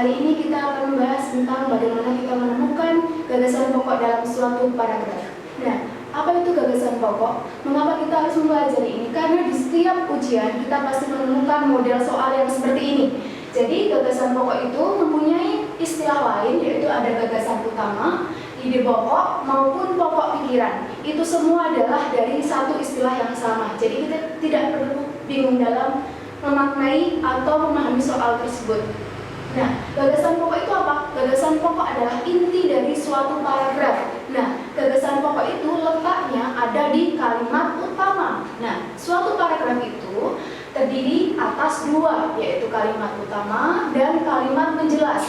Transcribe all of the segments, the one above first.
Kali ini kita akan membahas tentang bagaimana kita menemukan gagasan pokok dalam suatu paragraf. Nah, apa itu gagasan pokok? Mengapa kita harus mempelajari ini? Karena di setiap ujian kita pasti menemukan model soal yang seperti ini. Jadi gagasan pokok itu mempunyai istilah lain, yaitu ada gagasan utama, ide pokok, maupun pokok pikiran. Itu semua adalah dari satu istilah yang sama. Jadi kita tidak perlu bingung dalam memaknai atau memahami soal tersebut. Nah, gagasan pokok itu apa? Gagasan pokok adalah inti dari suatu paragraf. Nah, gagasan pokok itu letaknya ada di kalimat utama. Nah, suatu paragraf itu terdiri atas dua, yaitu kalimat utama dan kalimat penjelas.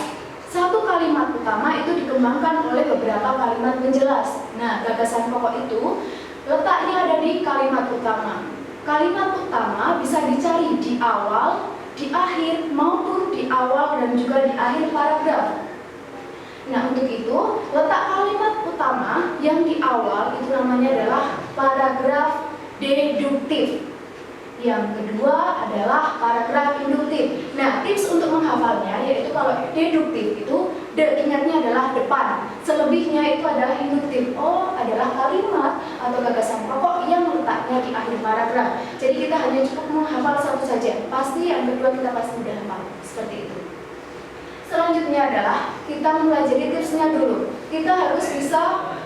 Satu kalimat utama itu dikembangkan oleh beberapa kalimat penjelas. Nah, gagasan pokok itu letaknya ada di kalimat utama. Kalimat utama bisa dicari di awal, di akhir, maupun di awal dan juga di akhir paragraf. Nah, untuk itu, letak kalimat utama yang di awal itu namanya adalah paragraf deduktif. Yang kedua adalah paragraf induktif. Nah, tips untuk menghafalnya yaitu kalau deduktif itu ingatnya adalah depan, selebihnya itu adalah induktif. Oh, adalah kalimat atau gagasan pokok yang letaknya di akhir paragraf. Jadi kita hanya cukup menghafal satu saja. Pasti yang kedua kita pasti sudah hafal. Seperti itu. Selanjutnya adalah kita mempelajari tipsnya dulu. Kita harus bisa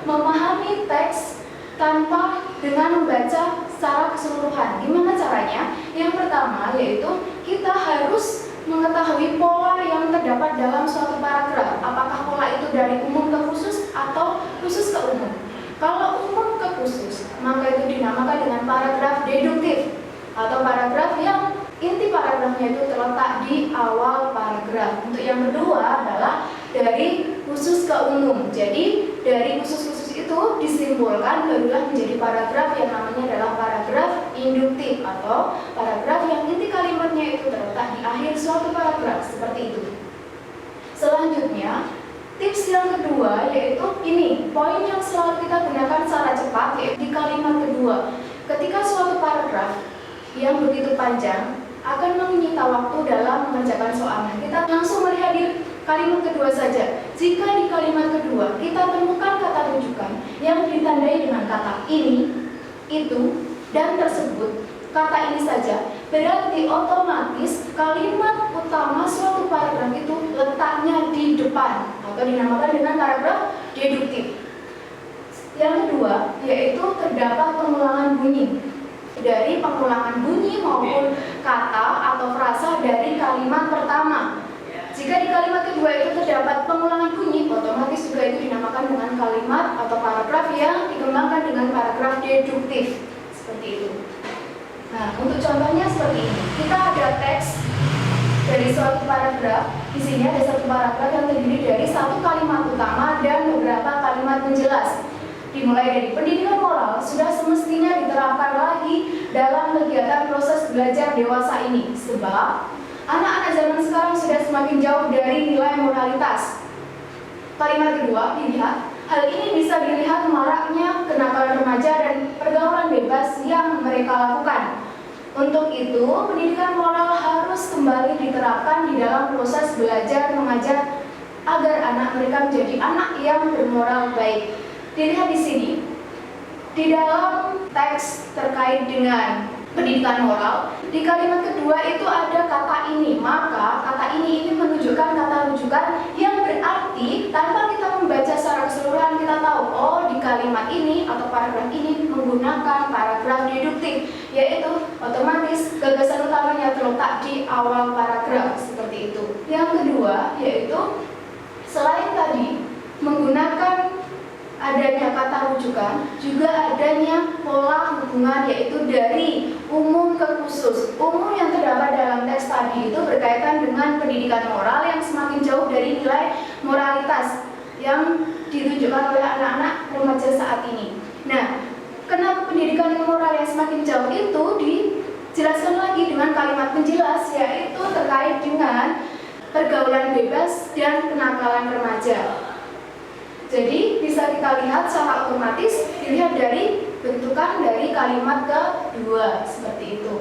memahami teks tanpa dengan membaca secara keseluruhan. Gimana caranya? Yang pertama yaitu kita harus mengetahui pola yang terdapat dalam suatu paragraf. Apakah pola itu dari umum ke khusus atau khusus ke umum? Kalau umum ke khusus, maka itu dinamakan dengan paragraf deduktif atau paragraf yang inti paragrafnya itu terletak di awal paragraf. Untuk yang kedua adalah dari khusus ke umum. Jadi dari khusus-khusus itu disimpulkan barulah menjadi paragraf yang namanya adalah paragraf induktif atau paragraf yang inti kalimatnya itu terletak di akhir suatu paragraf, seperti itu. Selanjutnya, tips yang kedua yaitu ini, poin yang selalu kita gunakan secara cepat yaitu di kalimat kedua. Ketika suatu paragraf yang begitu panjang akan menyita waktu dalam mengerjakan soalnya. Kita langsung melihat di kalimat kedua saja. Jika di kalimat kedua kita temukan kata rujukan yang ditandai dengan kata ini, itu, dan tersebut, kata ini saja, berarti otomatis kalimat utama suatu paragraf itu letaknya di depan atau dinamakan dengan paragraf deduktif. Yang kedua yaitu terdapat pengulangan bunyi. Dari pengulangan bunyi maupun kata atau frasa dari kalimat pertama. Jika di kalimat kedua itu terdapat pengulangan bunyi, otomatis juga itu dinamakan dengan kalimat atau paragraf yang dikembangkan dengan paragraf deduktif. Seperti itu. Nah, untuk contohnya seperti ini. Kita ada teks dari suatu paragraf. Di sini ada satu paragraf yang terdiri dari satu kalimat utama dan beberapa kalimat penjelas. Dimulai dari pendidikan moral sudah semestinya diterapkan lagi dalam kegiatan proses belajar dewasa ini, sebab anak-anak zaman sekarang sudah semakin jauh dari nilai moralitas. Kalimat kedua dilihat, hal ini bisa dilihat maraknya kenakalan remaja dan pergaulan bebas yang mereka lakukan. Untuk itu, pendidikan moral harus kembali diterapkan di dalam proses belajar mengajar agar anak mereka menjadi anak yang bermoral baik. Dilihat di sini, di dalam teks terkait dengan pendidikan moral, di kalimat kedua itu ada kata ini, maka kata ini menunjukkan kata rujukan yang berarti tanpa kita membaca secara keseluruhan kita tahu, oh di kalimat ini atau paragraf ini menggunakan paragraf deduktif, yaitu otomatis gagasan utamanya terletak di awal paragraf, seperti itu. Yang kedua yaitu selain tadi menggunakan adanya kata rujukan, juga adanya pola hubungan yaitu dari umum ke khusus. Umum yang terdapat dalam teks tadi itu berkaitan dengan pendidikan moral yang semakin jauh dari nilai moralitas yang ditunjukkan oleh anak-anak remaja saat ini. Nah, kenapa pendidikan moral yang semakin jauh itu dijelaskan lagi dengan kalimat penjelas, yaitu terkait dengan pergaulan bebas dan kenakalan remaja. Jadi bisa kita lihat secara otomatis dilihat dari bentukan dari kalimat kedua, seperti itu.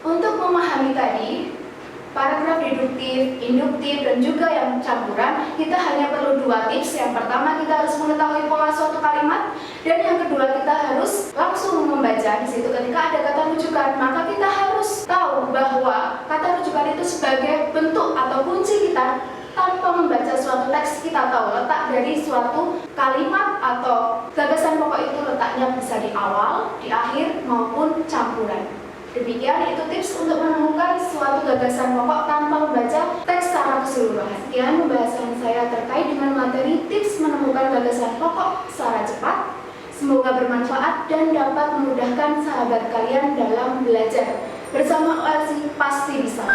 Untuk memahami tadi paragraf deduktif, induktif, dan juga yang campuran, kita hanya perlu 2 tips. Yang pertama, kita harus mengetahui pola suatu kalimat, dan yang kedua, kita harus langsung membaca. Di situ ketika ada kata rujukan, maka kita harus tahu bahwa kata rujukan itu sebagai bentuk atau kunci kita. Tanpa membaca suatu teks, kita tahu letak dari suatu kalimat atau gagasan pokok itu letaknya bisa di awal, di akhir, maupun campuran. Demikian itu tips untuk menemukan suatu gagasan pokok tanpa membaca teks secara keseluruhan. Sekian pembahasan saya terkait dengan materi tips menemukan gagasan pokok secara cepat. Semoga bermanfaat dan dapat memudahkan sahabat kalian dalam belajar. Bersama OLC pasti bisa.